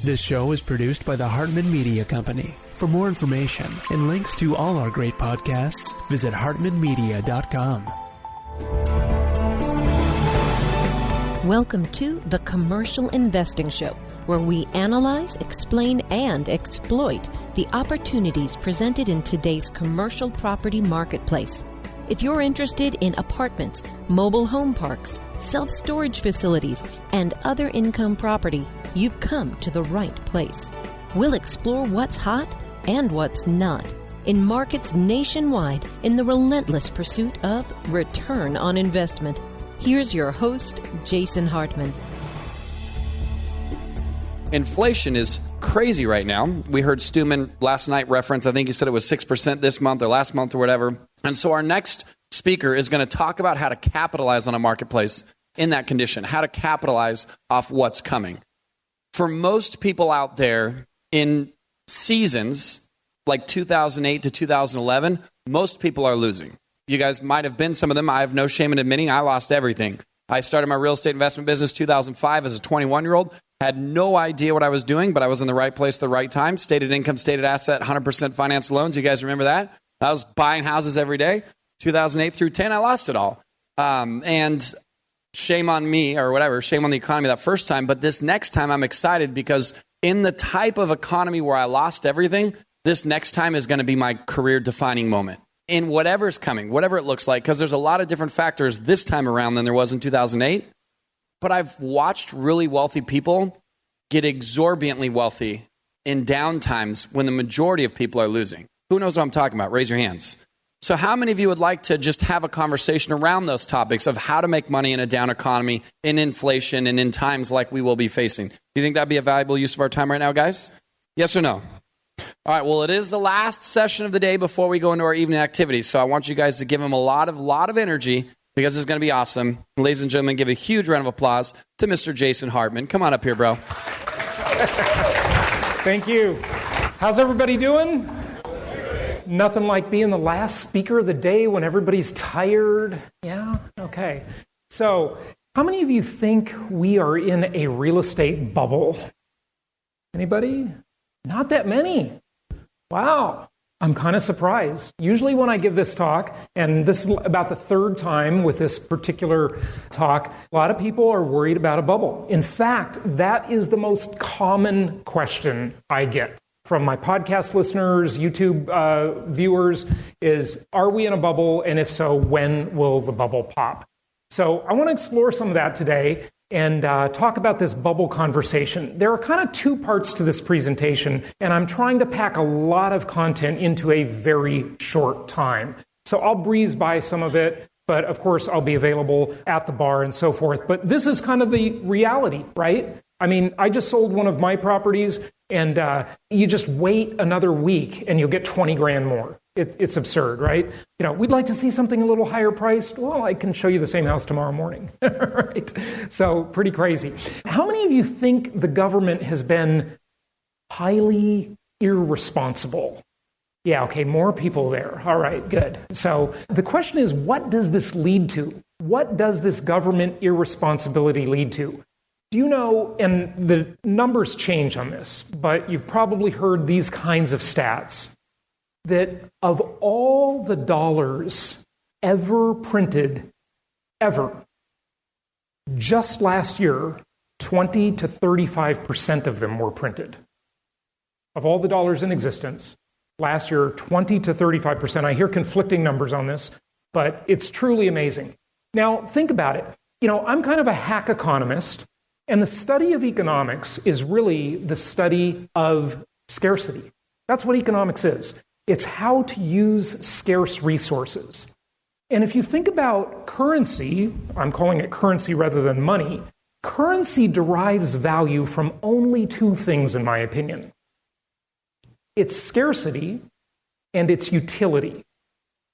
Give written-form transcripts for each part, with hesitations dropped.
This show is produced by the Hartman Media Company. For more information and links to all our great podcasts, visit hartmanmedia.com. Welcome to The Commercial Investing Show, where we analyze, explain, and exploit the opportunities presented in today's commercial property marketplace. If you're interested in apartments, mobile home parks, self-storage facilities, and other income property, you've come to the right place. We'll explore what's hot and what's not in markets nationwide in the relentless pursuit of return on investment. Here's your host, Jason Hartman. Inflation is crazy right now. We heard Stuman last night reference, I think he said it was 6% this month or last month or whatever. And so our next speaker is going to talk about how to capitalize on a marketplace in that condition, how to capitalize off what's coming. For most people out there in seasons like 2008 to 2011, most people are losing. You guys might have been some of them. I have no shame in admitting I lost everything. I started my real estate investment business 2005 as a 21-year-old. Had no idea what I was doing, but I was in the right place at the right time. Stated income, stated asset, 100% finance loans. You guys remember that? I was buying houses every day. 2008 through 10, I lost it all. And shame on me or whatever, shame on the economy that first time. But this next time I'm excited because in the type of economy where I lost everything, this next time is going to be my career-defining moment. In whatever's coming, whatever it looks like, because there's a lot of different factors this time around than there was in 2008. But I've watched really wealthy people get exorbitantly wealthy in down times when the majority of people are losing. Who knows what I'm talking about? Raise your hands. So how many of you would like to just have a conversation around those topics of how to make money in a down economy, in inflation, and in times like we will be facing? Do you think that'd be a valuable use of our time right now, guys? Yes or no? All right, well, it is the last session of the day before we go into our evening activities, so I want you guys to give them a lot of energy because it's going to be awesome. Ladies and gentlemen, give a huge round of applause to Mr. Jason Hartman. Come on up here, bro. Thank you. How's everybody doing? Nothing like being the last speaker of the day when everybody's tired. Yeah? Okay. So, how many of you think we are in a real estate bubble? Anybody? Not that many. Wow. I'm kind of surprised. Usually when I give this talk, and this is about the third time with this particular talk, a lot of people are worried about a bubble. In fact, that is the most common question I get from my podcast listeners, YouTube viewers, is, are we in a bubble? And if so, when will the bubble pop? So I want to explore some of that today and talk about this bubble conversation. There are kind of two parts to this presentation, and I'm trying to pack a lot of content into a very short time. So I'll breeze by some of it, but of course I'll be available at the bar and so forth. But this is kind of the reality, right? I mean, I just sold one of my properties, and you just wait another week and you'll get 20 grand more. It's absurd, right? You know, we'd like to see something a little higher priced. Well, I can show you the same house tomorrow morning, right? So pretty crazy. How many of you think the government has been highly irresponsible? Yeah, okay, more people there. All right, good. So the question is, what does this lead to? What does this government irresponsibility lead to? Do you know, and the numbers change on this, but you've probably heard these kinds of stats, that of all the dollars ever printed, ever, just last year, 20 to 35% of them were printed. Of all the dollars in existence, last year, 20 to 35%. I hear conflicting numbers on this, but it's truly amazing. Now, think about it. You know, I'm kind of a hack economist, and the study of economics is really the study of scarcity. That's what economics is. It's how to use scarce resources. And if you think about currency, I'm calling it currency rather than money, currency derives value from only two things, in my opinion. Its scarcity and its utility.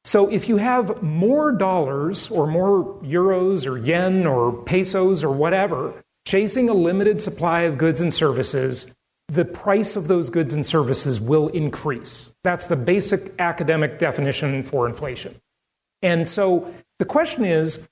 So if you have more dollars or more euros or yen or pesos or whatever, chasing a limited supply of goods and services, the price of those goods and services will increase. That's the basic academic definition for inflation. And so the question is,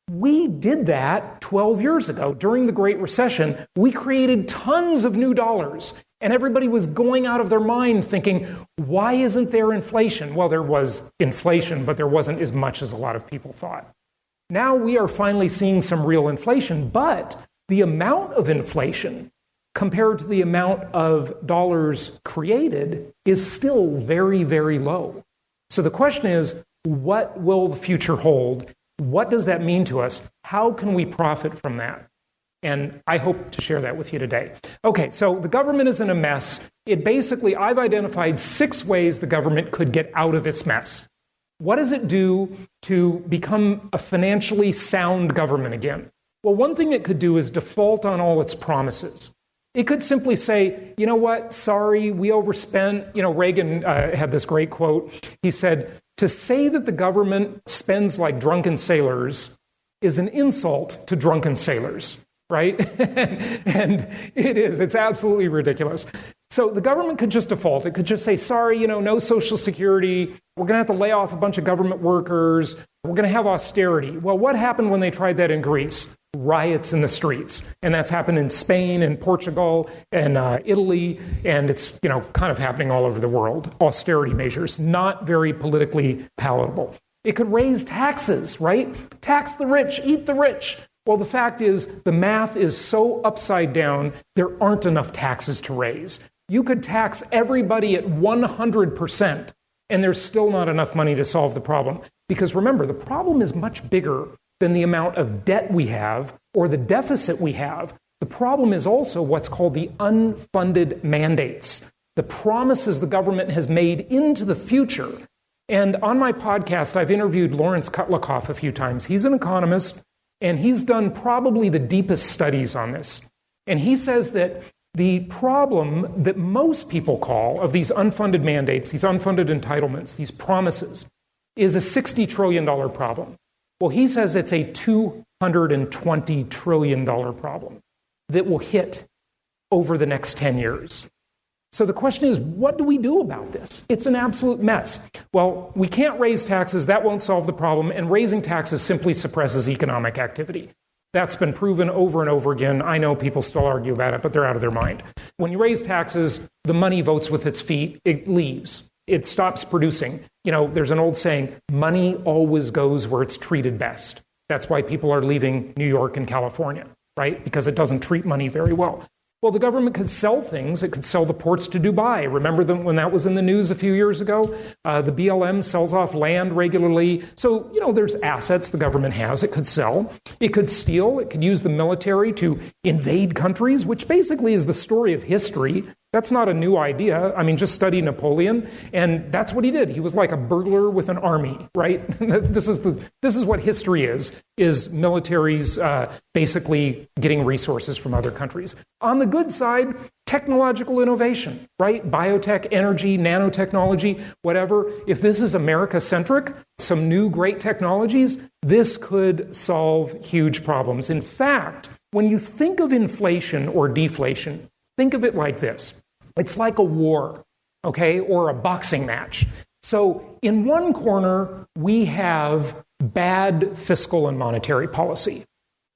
We did that 12 years ago. During the Great Recession, we created tons of new dollars. And everybody was going out of their mind thinking, why isn't there inflation? Well, there was inflation, but there wasn't as much as a lot of people thought. Now we are finally seeing some real inflation, but the amount of inflation compared to the amount of dollars created is still very, very low. So the question is, what will the future hold? What does that mean to us? How can we profit from that? And I hope to share that with you today. Okay, so the government is in a mess. I've identified 6 ways the government could get out of its mess. What does it do to become a financially sound government again? Well, one thing it could do is default on all its promises. It could simply say, you know what, sorry, we overspent. Reagan had this great quote. He said, to say that the government spends like drunken sailors is an insult to drunken sailors. Right? And it is. It's absolutely ridiculous. So the government could just default. It could just say, sorry, no Social Security. We're going to have to lay off a bunch of government workers. We're going to have austerity. Well, what happened when they tried that in Greece? Riots in the streets. And that's happened in Spain and Portugal and Italy. And it's, kind of happening all over the world. Austerity measures, not very politically palatable. It could raise taxes, right? Tax the rich, eat the rich. Well, the fact is, the math is so upside down, there aren't enough taxes to raise. You could tax everybody at 100%, and there's still not enough money to solve the problem. Because remember, the problem is much bigger than the amount of debt we have or the deficit we have. The problem is also what's called the unfunded mandates, the promises the government has made into the future. And on my podcast, I've interviewed Lawrence Kutlikoff a few times. He's an economist. And he's done probably the deepest studies on this. And he says that the problem that most people call of these unfunded mandates, these unfunded entitlements, these promises, is a $60 trillion problem. Well, he says it's a $220 trillion problem that will hit over the next 10 years. So the question is, what do we do about this? It's an absolute mess. Well, we can't raise taxes. That won't solve the problem. And raising taxes simply suppresses economic activity. That's been proven over and over again. I know people still argue about it, but they're out of their mind. When you raise taxes, the money votes with its feet. It leaves. It stops producing. There's an old saying, money always goes where it's treated best. That's why people are leaving New York and California, right? Because it doesn't treat money very well. Well, the government could sell things. It could sell the ports to Dubai. Remember when that was in the news a few years ago? The BLM sells off land regularly. So, there's assets the government has. It could sell. It could steal. It could use the military to invade countries, which basically is the story of history. That's not a new idea. I mean, just study Napoleon, and that's what he did. He was like a burglar with an army, right? This is what history is militaries basically getting resources from other countries. On the good side, technological innovation, right? Biotech, energy, nanotechnology, whatever. If this is America-centric, some new great technologies, this could solve huge problems. In fact, when you think of inflation or deflation, think of it like this. It's like a war, okay, or a boxing match. So in one corner, we have bad fiscal and monetary policy.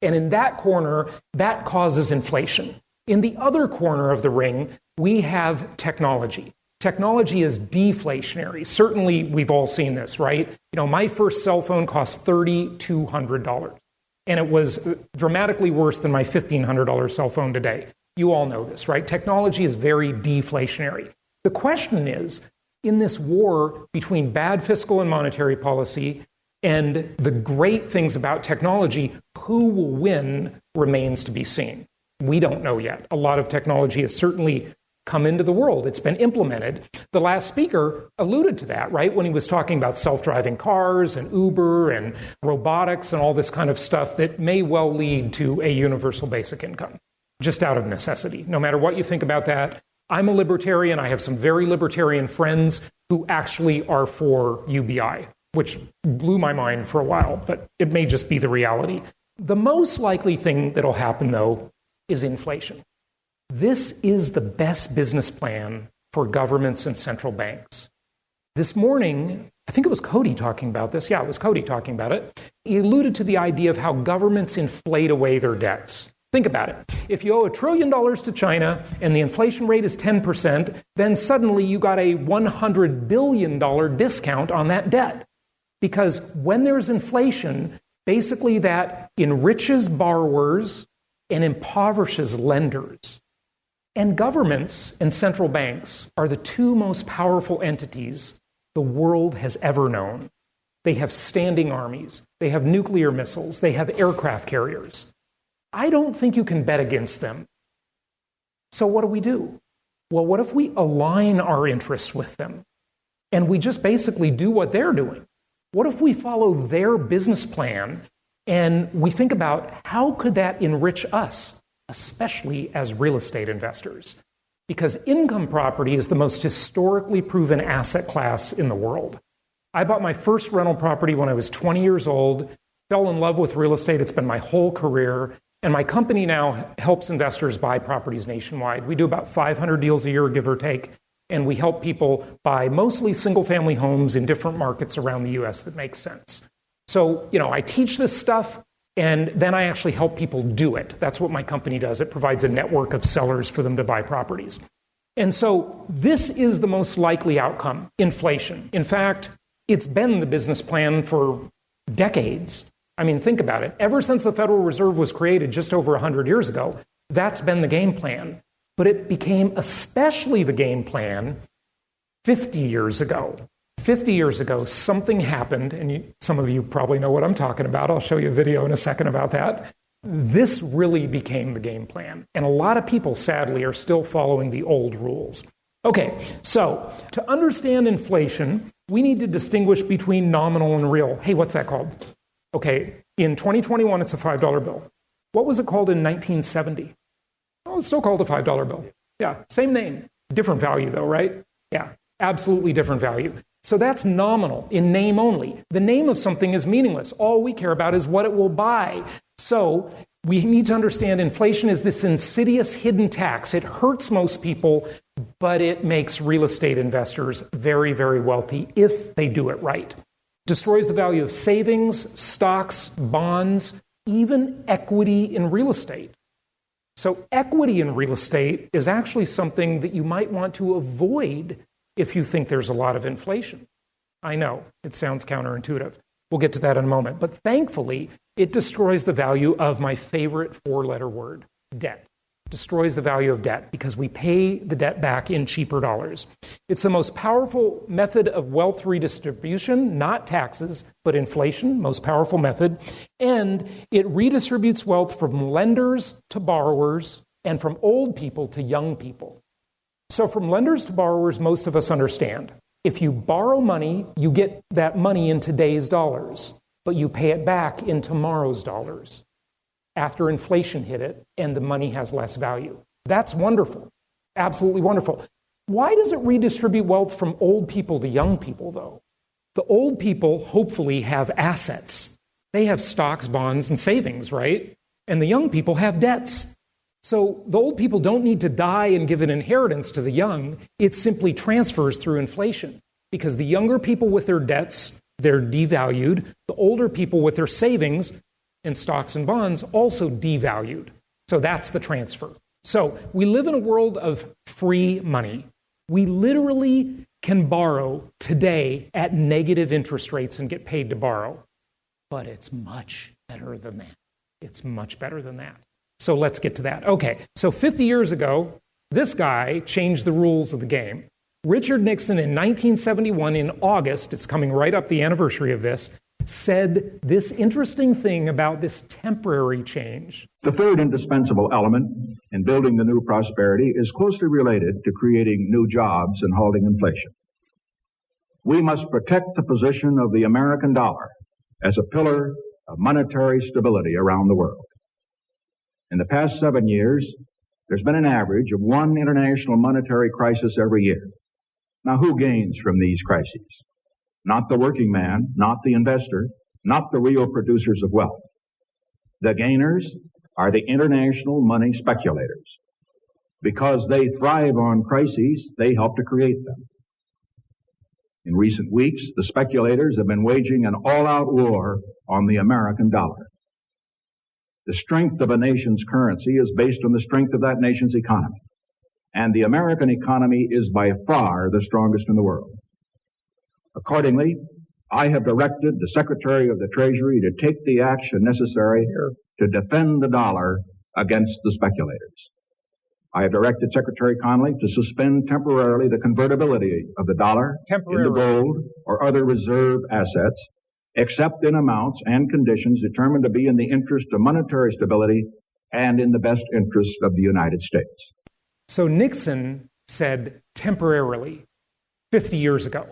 And in that corner, that causes inflation. In the other corner of the ring, we have technology. Technology is deflationary. Certainly, we've all seen this, right? My first cell phone cost $3,200. And it was dramatically worse than my $1,500 cell phone today. You all know this, right? Technology is very deflationary. The question is, in this war between bad fiscal and monetary policy and the great things about technology, who will win remains to be seen. We don't know yet. A lot of technology has certainly come into the world. It's been implemented. The last speaker alluded to that, right? When he was talking about self-driving cars and Uber and robotics and all this kind of stuff that may well lead to a universal basic income, just out of necessity. No matter what you think about that, I'm a libertarian. I have some very libertarian friends who actually are for UBI, which blew my mind for a while, but it may just be the reality. The most likely thing that'll happen, though, is inflation. This is the best business plan for governments and central banks. This morning, I think it was Cody talking about this. Yeah, it was Cody talking about it. He alluded to the idea of how governments inflate away their debts. Think about it. If you owe $1 trillion to China and the inflation rate is 10%, then suddenly you got a $100 billion discount on that debt. Because when there's inflation, basically that enriches borrowers and impoverishes lenders. And governments and central banks are the two most powerful entities the world has ever known. They have standing armies. They have nuclear missiles. They have aircraft carriers. I don't think you can bet against them. So what do? Well, what if we align our interests with them and we just basically do what they're doing? What if we follow their business plan and we think about how could that enrich us, especially as real estate investors? Because income property is the most historically proven asset class in the world. I bought my first rental property when I was 20 years old, fell in love with real estate. It's been my whole career. And my company now helps investors buy properties nationwide. We do about 500 deals a year, give or take. And we help people buy mostly single-family homes in different markets around the U.S. that make sense. So, I teach this stuff, and then I actually help people do it. That's what my company does. It provides a network of sellers for them to buy properties. And so this is the most likely outcome, inflation. In fact, it's been the business plan for decades. I mean, think about it. Ever since the Federal Reserve was created just over 100 years ago, that's been the game plan. But it became especially the game plan 50 years ago. 50 years ago, something happened, and some of you probably know what I'm talking about. I'll show you a video in a second about that. This really became the game plan. And a lot of people, sadly, are still following the old rules. Okay, so to understand inflation, we need to distinguish between nominal and real. Hey, what's that called? Okay, in 2021, it's a $5 bill. What was it called in 1970? Oh, it's still called a $5 bill. Yeah, same name. Different value, though, right? Yeah, absolutely different value. So that's nominal, in name only. The name of something is meaningless. All we care about is what it will buy. So we need to understand inflation is this insidious hidden tax. It hurts most people, but it makes real estate investors very, very wealthy if they do it right. Destroys the value of savings, stocks, bonds, even equity in real estate. So equity in real estate is actually something that you might want to avoid if you think there's a lot of inflation. I know, it sounds counterintuitive. We'll get to that in a moment. But thankfully, it destroys the value of my favorite four-letter word, debt. Destroys the value of debt because we pay the debt back in cheaper dollars. It's the most powerful method of wealth redistribution, not taxes, but inflation, most powerful method. And it redistributes wealth from lenders to borrowers and from old people to young people. So from lenders to borrowers, most of us understand. If you borrow money, you get that money in today's dollars, but you pay it back in tomorrow's dollars after inflation hit it and the money has less value. That's wonderful. Absolutely wonderful. Why does it redistribute wealth from old people to young people, though? The old people hopefully have assets. They have stocks, bonds, and savings, right? And the young people have debts. So the old people don't need to die and give an inheritance to the young. It simply transfers through inflation because the younger people with their debts, they're devalued. The older people with their savings and stocks and bonds also devalued. So that's the transfer. So we live in a world of free money. We literally can borrow today at negative interest rates and get paid to borrow. But it's much better than that. It's much better than that. So let's get to that. Okay, so 50 years ago, this guy changed the rules of the game. Richard Nixon in 1971, in August, it's coming right up the anniversary of this, said this interesting thing about this temporary change. The third indispensable element in building the new prosperity is closely related to creating new jobs and halting inflation. We must protect the position of the American dollar as a pillar of monetary stability around the world. In the past 7 years, there's been an average of one international monetary crisis every year. Now, who gains from these crises? Not the working man, not the investor, not the real producers of wealth. The gainers are the international money speculators. Because they thrive on crises, they help to create them. In recent weeks, the speculators have been waging an all-out war on the American dollar. The strength of a nation's currency is based on the strength of that nation's economy. And the American economy is by far the strongest in the world. Accordingly, I have directed the Secretary of the Treasury to take the action necessary to defend the dollar against the speculators. I have directed Secretary Connally to suspend temporarily the convertibility of the dollar into gold or other reserve assets, except in amounts and conditions determined to be in the interest of monetary stability and in the best interest of the United States. So Nixon said temporarily 50 years ago,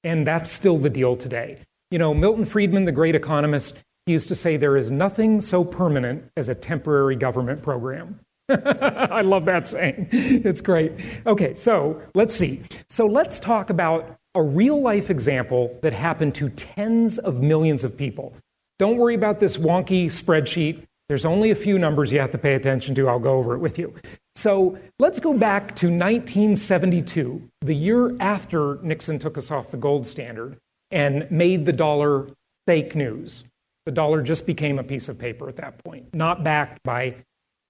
and that's still the deal today. You know, Milton Friedman, the great economist, he used to say there is nothing so permanent as a temporary government program. I love that saying. It's great. Okay, so let's see. So let's talk about a real-life example that happened to tens of millions of people. Don't worry about this wonky spreadsheet. There's only a few numbers you have to pay attention to. I'll go over it with you. So let's go back to 1972, the year after Nixon took us off the gold standard and made the dollar fake news. The dollar just became a piece of paper at that point, not backed by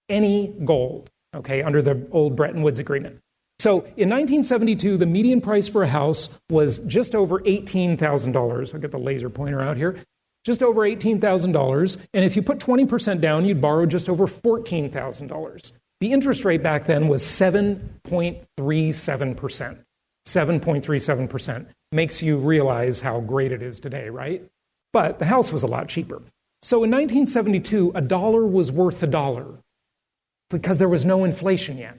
any gold, okay, under the old Bretton Woods Agreement. So in 1972, the median price for a house was just over $18,000. I'll get the laser pointer out here. Just over $18,000. And if you put 20% down, you'd borrow just over $14,000. The interest rate back then was 7.37%. 7.37% makes you realize how great it is today, right? But the house was a lot cheaper. So in 1972, a dollar was worth a dollar because there was no inflation yet.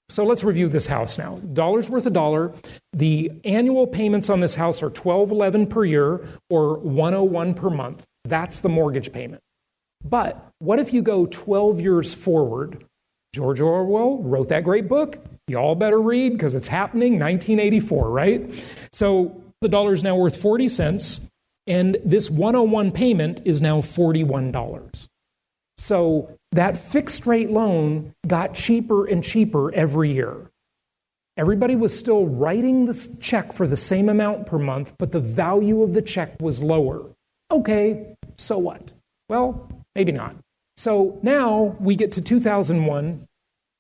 So let's review this house now. Dollar's worth a dollar. The annual payments on this house are $1,211 per year or $101 per month. That's the mortgage payment. But what if you go 12 years forward? George Orwell wrote that great book. You all better read because it's happening, 1984, right? So the dollar is now worth 40 cents, and this 101 payment is now $41. So that fixed rate loan got cheaper and cheaper every year. Everybody was still writing this check for the same amount per month, but the value of the check was lower. Okay, so what? Well, maybe not. So now we get to 2001.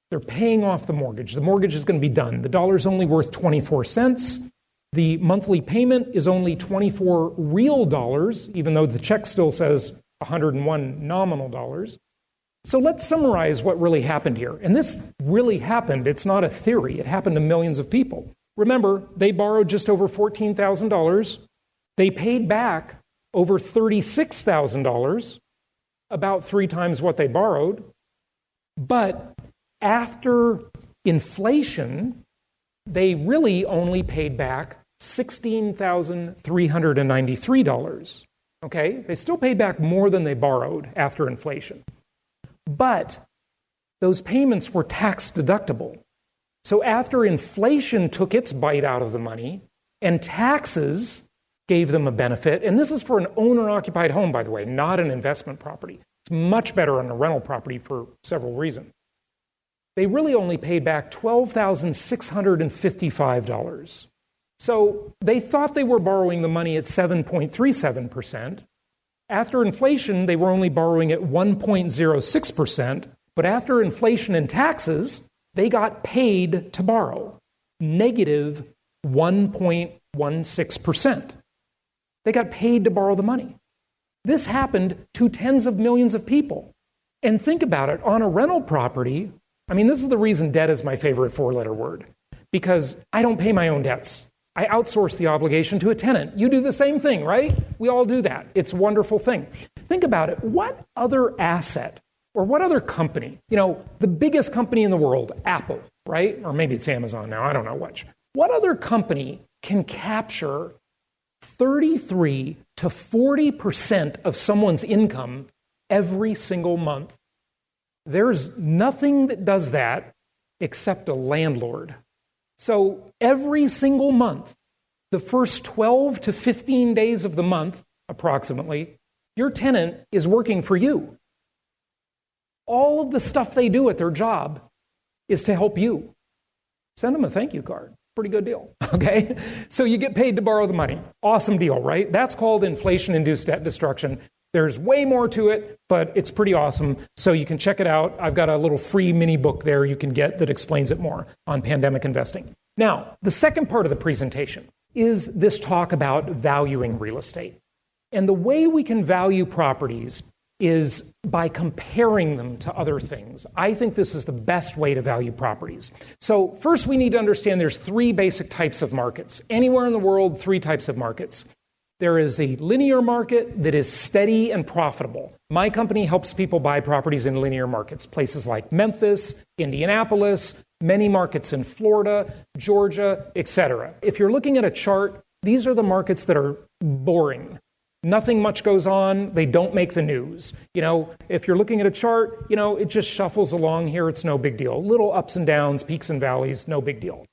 They're paying off the mortgage. The mortgage is going to be done. The dollar's only worth 24 cents. The monthly payment is only 24 real dollars, even though the check still says 101 nominal dollars. So let's summarize what really happened here. And this really happened. It's not a theory. It happened to millions of people. Remember, they borrowed just over $14,000. They paid back over $36,000, about 3 times what they borrowed. But after inflation, they really only paid back $16,393. Okay? They still paid back more than they borrowed after inflation. But those payments were tax deductible. So after inflation took its bite out of the money and taxes gave them a benefit, and this is for an owner-occupied home, by the way, not an investment property. It's much better on a rental property for several reasons. They really only paid back $12,655. So they thought they were borrowing the money at 7.37%. After inflation, they were only borrowing at 1.06%. But after inflation and taxes, they got paid to borrow, negative 1.16%. They got paid to borrow the money. This happened to tens of millions of people. And think about it, on a rental property, I mean, this is the reason debt is my favorite 4-letter word, because I don't pay my own debts. I outsource the obligation to a tenant. You do the same thing, right? We all do that. It's a wonderful thing. Think about it. What other asset or what other company, you know, the biggest company in the world, Apple, right? Or maybe it's Amazon now, I don't know which. What other company can capture 33 to 40% of someone's income every single month? There's nothing that does that except a landlord. So every single month, the first 12 to 15 days of the month, approximately, your tenant is working for you. All of the stuff they do at their job is to help you. Send them a thank you card Pretty good deal, okay? So you get paid to borrow the money. Awesome deal, right? That's called Inflation Induced Debt Destruction. There's way more to it, but it's pretty awesome. So you can check it out. I've got a little free mini book there you can get that explains it more on pandemic investing. Now, the second part of the presentation is this talk about valuing real estate. And the way we can value properties is by comparing them to other things. I think this is the best way to value properties. So first we need to understand there's three basic types of markets. Anywhere in the world, three types of markets. There is a linear market that is steady and profitable. My company helps people buy properties in linear markets, places like Memphis, Indianapolis, many markets in Florida, Georgia, etc. If you're looking at a chart, these are the markets that are boring. Nothing much goes on. They don't make the news. If you're looking at a chart, it just shuffles along here. It's no big deal. Little ups and downs, peaks and valleys, no big deal.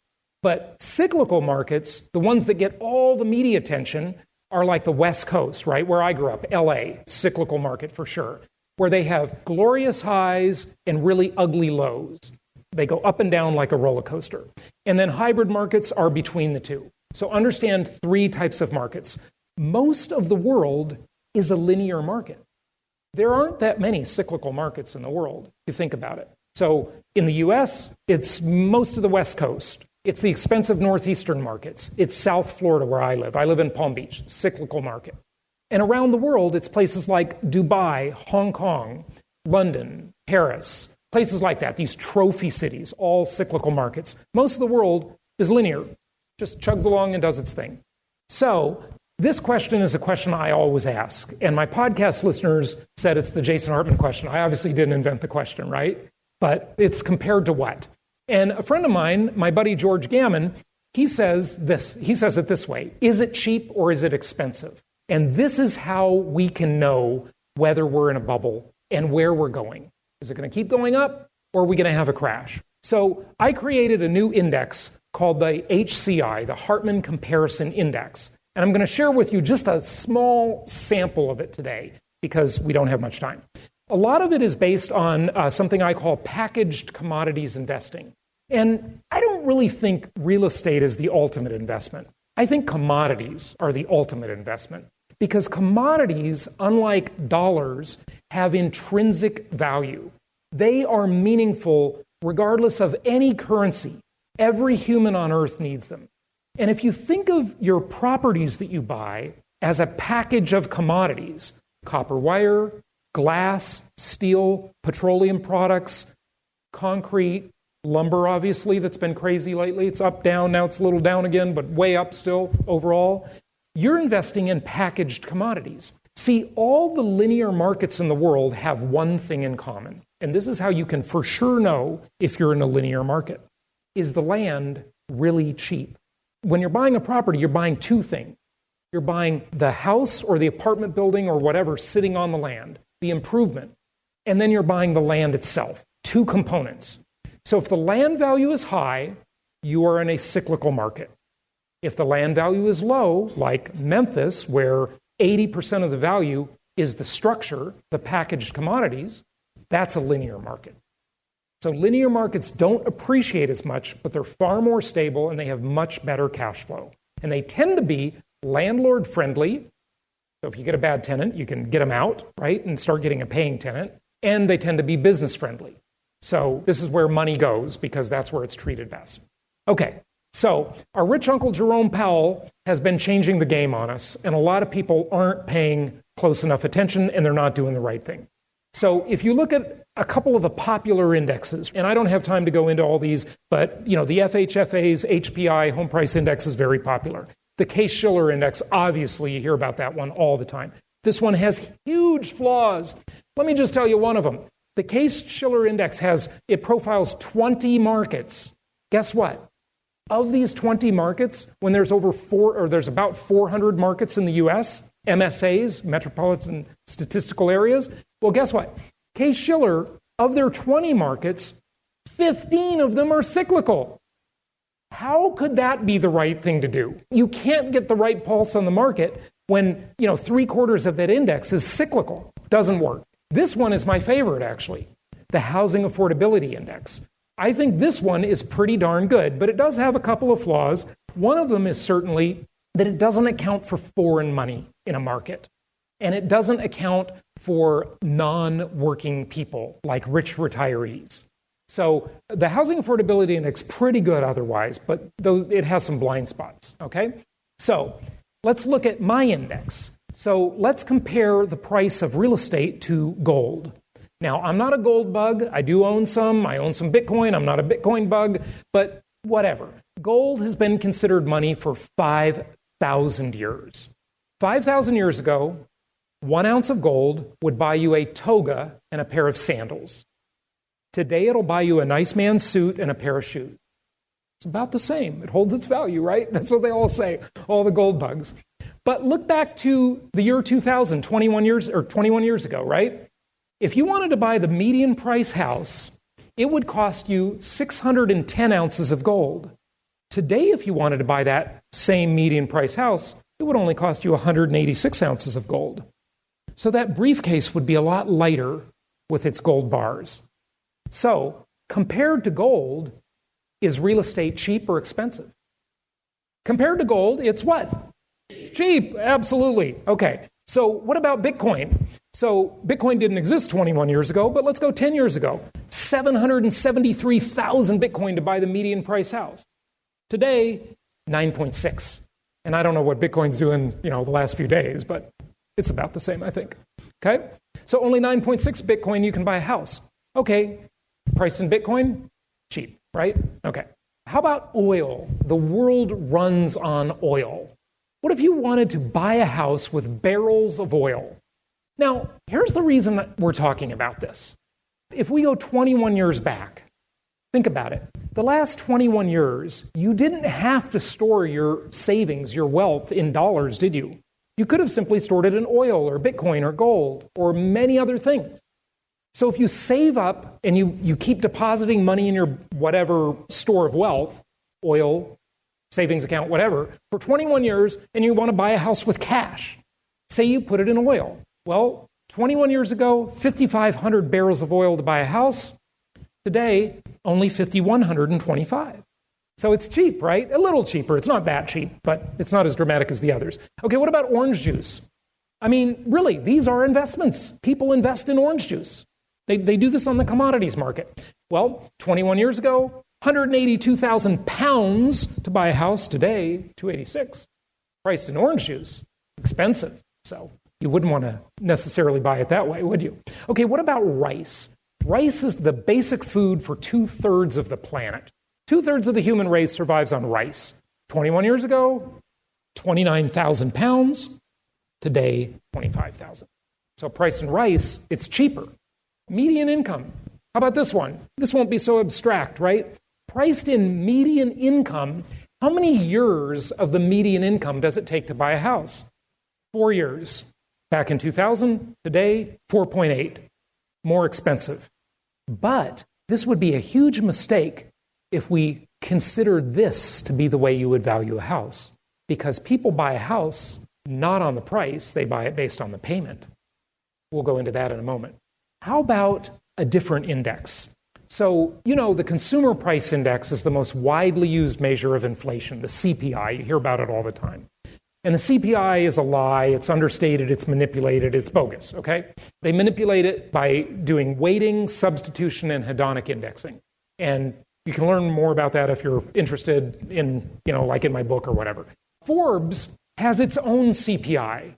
But cyclical markets, the ones that get all the media attention, are like the West Coast, right? Where I grew up, LA, cyclical market for sure, where they have glorious highs and really ugly lows. They go up and down like a roller coaster. And then hybrid markets are between the two. So understand three types of markets. Most of the world is a linear market. There aren't that many cyclical markets in the world, if you think about it. So in the US, it's most of the West Coast. It's the expensive northeastern markets. It's South Florida where I live. I live in Palm Beach, cyclical market. And around the world, it's places like Dubai, Hong Kong, London, Paris, places like that, these trophy cities, all cyclical markets. Most of the world is linear, just chugs along and does its thing. So this question is a question I always ask, and my podcast listeners said it's the Jason Hartman question. I obviously didn't invent the question, right? But it's compared to what? And a friend of mine, my buddy George Gammon, he says it this way: is it cheap or is it expensive? And this is how we can know whether we're in a bubble and where we're going. Is it going to keep going up, or are we going to have a crash? So I created a new index called the HCI, the Hartman Comparison Index. And I'm going to share with you just a small sample of it today because we don't have much time. A lot of it is based on something I call packaged commodities investing. And I don't really think real estate is the ultimate investment. I think commodities are the ultimate investment because commodities, unlike dollars, have intrinsic value. They are meaningful regardless of any currency. Every human on earth needs them. And if you think of your properties that you buy as a package of commodities, copper wire, glass, steel, petroleum products, concrete, lumber, obviously, that's been crazy lately. It's up, down, now it's a little down again, but way up still overall. You're investing in packaged commodities. See, all the linear markets in the world have one thing in common, and this is how you can for sure know if you're in a linear market. Is the land really cheap? When you're buying a property, you're buying two things. You're buying the house or the apartment building or whatever sitting on the land, the improvement, and then you're buying the land itself, two components. So if the land value is high, you are in a cyclical market. If the land value is low, like Memphis, where 80% of the value is the structure, the packaged commodities, that's a linear market. So linear markets don't appreciate as much, but they're far more stable and they have much better cash flow. And they tend to be landlord friendly. So if you get a bad tenant, you can get them out, right, and start getting a paying tenant. And they tend to be business friendly. So this is where money goes because that's where it's treated best. Okay, so our rich Uncle Jerome Powell has been changing the game on us, and a lot of people aren't paying close enough attention and they're not doing the right thing. So if you look at a couple of the popular indexes, and I don't have time to go into all these, but the FHFA's HPI home price index is very popular. The Case-Shiller index, obviously you hear about that one all the time. This one has huge flaws. Let me just tell you one of them. The Case-Shiller index profiles 20 markets. Guess what? Of these 20 markets, when there's there's about 400 markets in the US, MSAs, metropolitan statistical areas, well, guess what? Case-Shiller, of their 20 markets, 15 of them are cyclical. How could that be the right thing to do? You can't get the right pulse on the market when, 3/4 of that index is cyclical. Doesn't work. This one is my favorite, actually, the Housing Affordability Index. I think this one is pretty darn good, but it does have a couple of flaws. One of them is certainly that it doesn't account for foreign money in a market. And it doesn't account for non-working people, like rich retirees. So the Housing Affordability Index, pretty good otherwise, but it has some blind spots, okay? So let's look at my index. So let's compare the price of real estate to gold. Now, I'm not a gold bug. I do own some. I own some Bitcoin. I'm not a Bitcoin bug, but whatever. Gold has been considered money for 5,000 years. 5,000 years ago, 1 ounce of gold would buy you a toga and a pair of sandals. Today, it'll buy you a nice man's suit and a pair of shoes. It's about the same. It holds its value, right? That's what they all say, all the gold bugs. But look back to the year 2000, 21 years ago, right? If you wanted to buy the median price house, it would cost you 610 ounces of gold. Today, if you wanted to buy that same median price house, it would only cost you 186 ounces of gold. So that briefcase would be a lot lighter with its gold bars. So, compared to gold, is real estate cheap or expensive? Compared to gold, it's what? Cheap, absolutely. Okay, so what about Bitcoin? So Bitcoin didn't exist 21 years ago, but let's go 10 years ago. 773,000 Bitcoin to buy the median price house. Today, 9.6. And I don't know what Bitcoin's doing, the last few days, but it's about the same, I think. Okay? So only 9.6 Bitcoin you can buy a house. Okay, priced in Bitcoin, cheap, right? Okay. How about oil? The world runs on oil. What if you wanted to buy a house with barrels of oil? Now, here's the reason that we're talking about this. If we go 21 years back, think about it. The last 21 years, you didn't have to store your savings, your wealth in dollars, did you? You could have simply stored it in oil or Bitcoin or gold or many other things. So if you save up and you keep depositing money in your whatever store of wealth, oil, savings account, whatever, for 21 years, and you want to buy a house with cash, say you put it in oil. Well, 21 years ago, 5,500 barrels of oil to buy a house. Today, only 5,125. So it's cheap, right? A little cheaper. It's not that cheap, but it's not as dramatic as the others. Okay, what about orange juice? I mean, really, these are investments. People invest in orange juice. They do this on the commodities market. Well, 21 years ago, 182,000 pounds to buy a house. Today, 286. Priced in orange juice. Expensive. So you wouldn't want to necessarily buy it that way, would you? Okay, what about rice? Rice is the basic food for 2/3 of the planet. 2/3 of the human race survives on rice. 21 years ago, 29,000 pounds. Today, 25,000. So priced in rice, it's cheaper. Median income. How about this one? This won't be so abstract, right? Priced in median income, how many years of the median income does it take to buy a house? 4 years. Back in 2000, today, 4.8. More expensive. But this would be a huge mistake if we consider this to be the way you would value a house. Because people buy a house not on the price, they buy it based on the payment. We'll go into that in a moment. How about a different index? So, the Consumer Price Index is the most widely used measure of inflation, the CPI. You hear about it all the time. And the CPI is a lie, it's understated, it's manipulated, it's bogus, okay? They manipulate it by doing weighting, substitution, and hedonic indexing. And you can learn more about that if you're interested in, like in my book or whatever. Forbes has its own CPI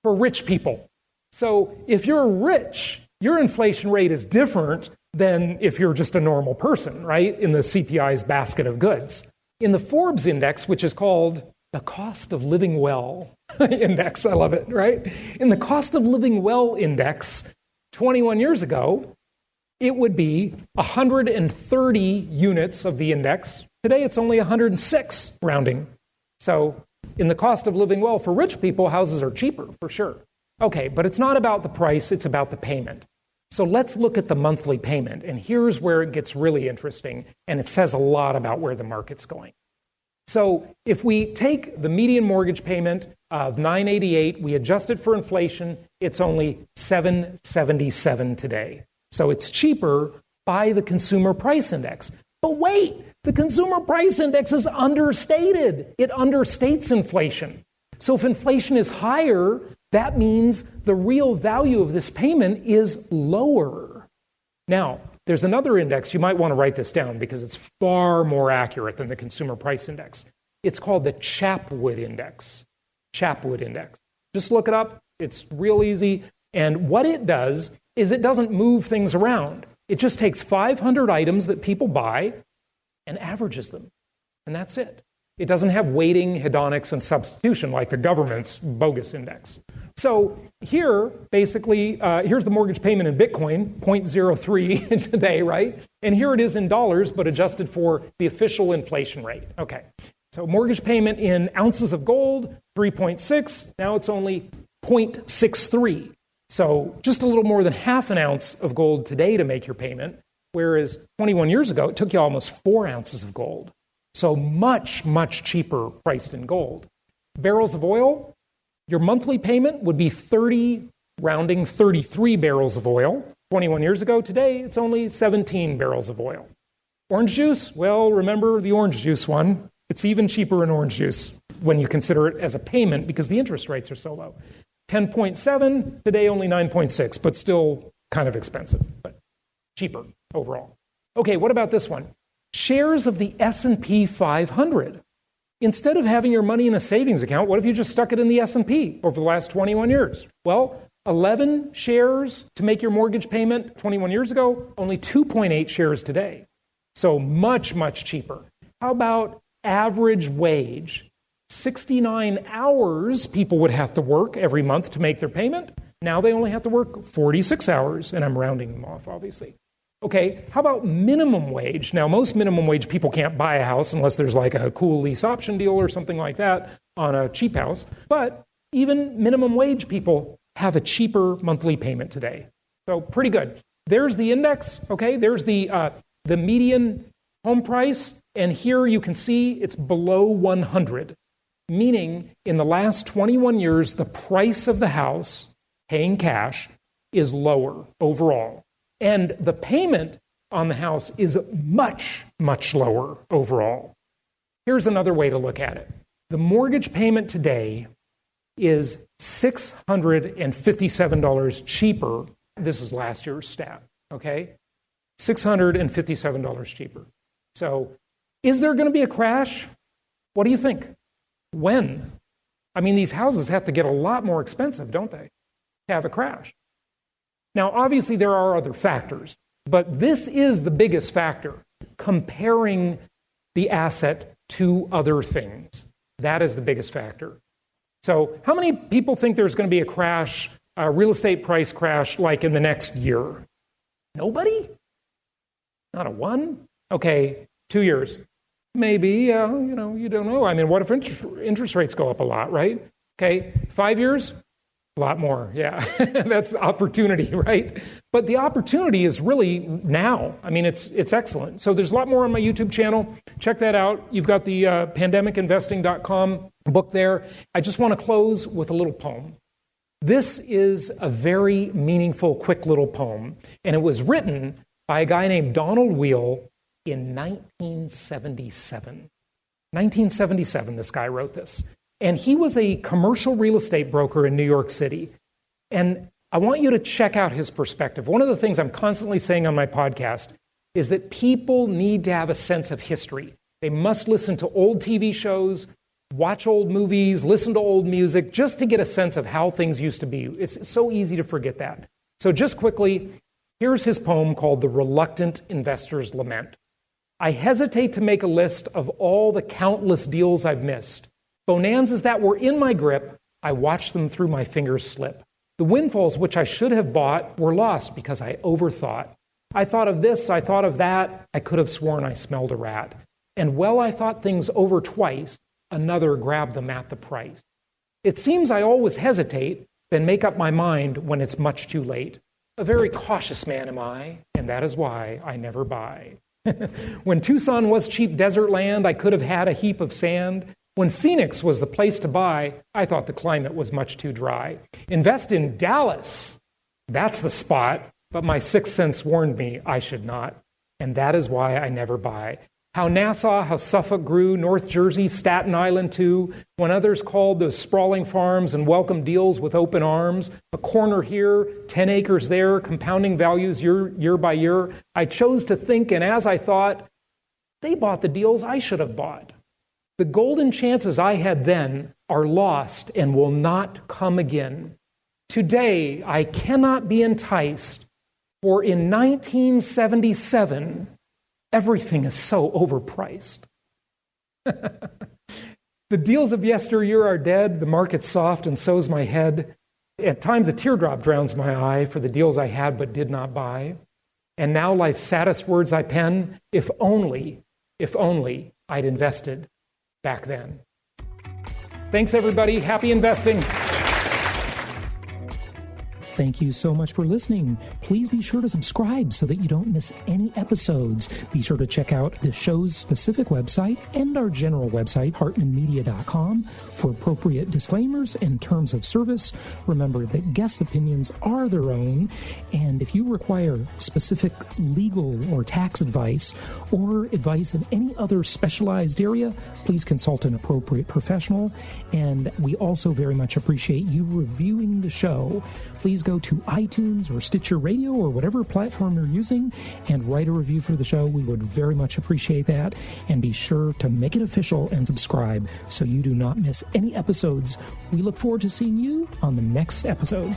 for rich people. So if you're rich, your inflation rate is different than if you're just a normal person, right? In the CPI's basket of goods. In the Forbes index, which is called the Cost of Living Well index, I love it, right? In the Cost of Living Well index, 21 years ago, it would be 130 units of the index. Today, it's only 106, rounding. So in the Cost of Living Well, for rich people, houses are cheaper, for sure. Okay, but it's not about the price, it's about the payment. So let's look at the monthly payment, and here's where it gets really interesting, and it says a lot about where the market's going. So if we take the median mortgage payment of $988, we adjust it for inflation, it's only $777 today. So it's cheaper, by the Consumer Price Index. But wait, the Consumer Price Index is understated. It understates inflation. So if inflation is higher, that means the real value of this payment is lower. Now, there's another index. You might want to write this down because it's far more accurate than the Consumer Price Index. It's called the Chapwood Index. Chapwood Index. Just look it up. It's real easy. And what it does is it doesn't move things around. It just takes 500 items that people buy and averages them. And that's it. It doesn't have weighting, hedonics, and substitution like the government's bogus index. So here, basically, here's the mortgage payment in Bitcoin, 0.03 today, right? And here it is in dollars, but adjusted for the official inflation rate. Okay, so mortgage payment in ounces of gold, 3.6. Now it's only 0.63. So just a little more than half an ounce of gold today to make your payment, whereas 21 years ago, it took you almost 4 ounces of gold. So much, much cheaper priced in gold. Barrels of oil, your monthly payment would be 33 barrels of oil. 21 years ago, today, it's only 17 barrels of oil. Orange juice, well, remember the orange juice one. It's even cheaper in orange juice when you consider it as a payment because the interest rates are so low. 10.7, today only 9.6, but still kind of expensive, but cheaper overall. Okay, what about this one? Shares of the S&P 500. Instead of having your money in a savings account, what if you just stuck it in the S&P over the last 21 years? Well, 11 shares to make your mortgage payment 21 years ago, only 2.8 shares today. So much, much cheaper. How about average wage? 69 hours people would have to work every month to make their payment. Now they only have to work 46 hours, and I'm rounding them off, obviously. Okay, how about minimum wage? Now, most minimum wage people can't buy a house unless there's like a cool lease option deal or something like that on a cheap house. But even minimum wage people have a cheaper monthly payment today. So pretty good. There's the index, okay? There's the median home price, and here you can see it's below 100, meaning in the last 21 years, the price of the house, paying cash, is lower overall. And the payment on the house is much, much lower overall. Here's another way to look at it. The mortgage payment today is $657 cheaper. This is last year's stat, okay? $657 cheaper. So is there going to be a crash? What do you think? When? I mean, these houses have to get a lot more expensive, don't they, to have a crash? Now, obviously, there are other factors, but this is the biggest factor, comparing the asset to other things. That is the biggest factor. So how many people think there's going to be a crash, a real estate price crash, like in the next year? Nobody? Not a one? Okay, 2 years. Maybe, you don't know. I mean, what if interest rates go up a lot, right? Okay, 5 years? A lot more, yeah. That's opportunity, right? But the opportunity is really now. I mean, it's excellent. So there's a lot more on my YouTube channel. Check that out. You've got the pandemicinvesting.com book there. I just want to close with a little poem. This is a very meaningful, quick little poem, and it was written by a guy named Donald Wheel in 1977. 1977, this guy wrote this. And he was a commercial real estate broker in New York City. And I want you to check out his perspective. One of the things I'm constantly saying on my podcast is that people need to have a sense of history. They must listen to old TV shows, watch old movies, listen to old music, just to get a sense of how things used to be. It's so easy to forget that. So just quickly, here's his poem called The Reluctant Investor's Lament. I hesitate to make a list of all the countless deals I've missed. Bonanzas that were in my grip, I watched them through my fingers slip. The windfalls which I should have bought were lost because I overthought. I thought of this, I thought of that, I could have sworn I smelled a rat. And well, I thought things over twice, another grabbed them at the price. It seems I always hesitate, then make up my mind when it's much too late. A very cautious man am I, and that is why I never buy. When Tucson was cheap desert land, I could have had a heap of sand. When Phoenix was the place to buy, I thought the climate was much too dry. Invest in Dallas. That's the spot. but my sixth sense warned me I should not, and that is why I never buy. How Nassau, how Suffolk grew, North Jersey, Staten Island too, when others called those sprawling farms and welcomed deals with open arms, a corner here, 10 acres there, compounding values year by year, I chose to think, and as I thought, they bought the deals I should have bought. The golden chances I had then are lost and will not come again. Today, I cannot be enticed, for in 1977, everything is so overpriced. The deals of yesteryear are dead, the market's soft, and so's my head. At times a teardrop drowns my eye for the deals I had but did not buy. And now life's saddest words I pen, if only I'd invested back then. Thanks, everybody. Happy investing. Thank you so much for listening. Please be sure to subscribe so that you don't miss any episodes. Be sure to check out the show's specific website and our general website, hartmanmedia.com, for appropriate disclaimers and terms of service. Remember that guest opinions are their own, and if you require specific legal or tax advice or advice in any other specialized area, please consult an appropriate professional. And we also very much appreciate you reviewing the show. Please go to iTunes or Stitcher Radio or whatever platform you're using and write a review for the show. We would very much appreciate that. And be sure to make it official and subscribe so you do not miss any episodes. We look forward to seeing you on the next episode.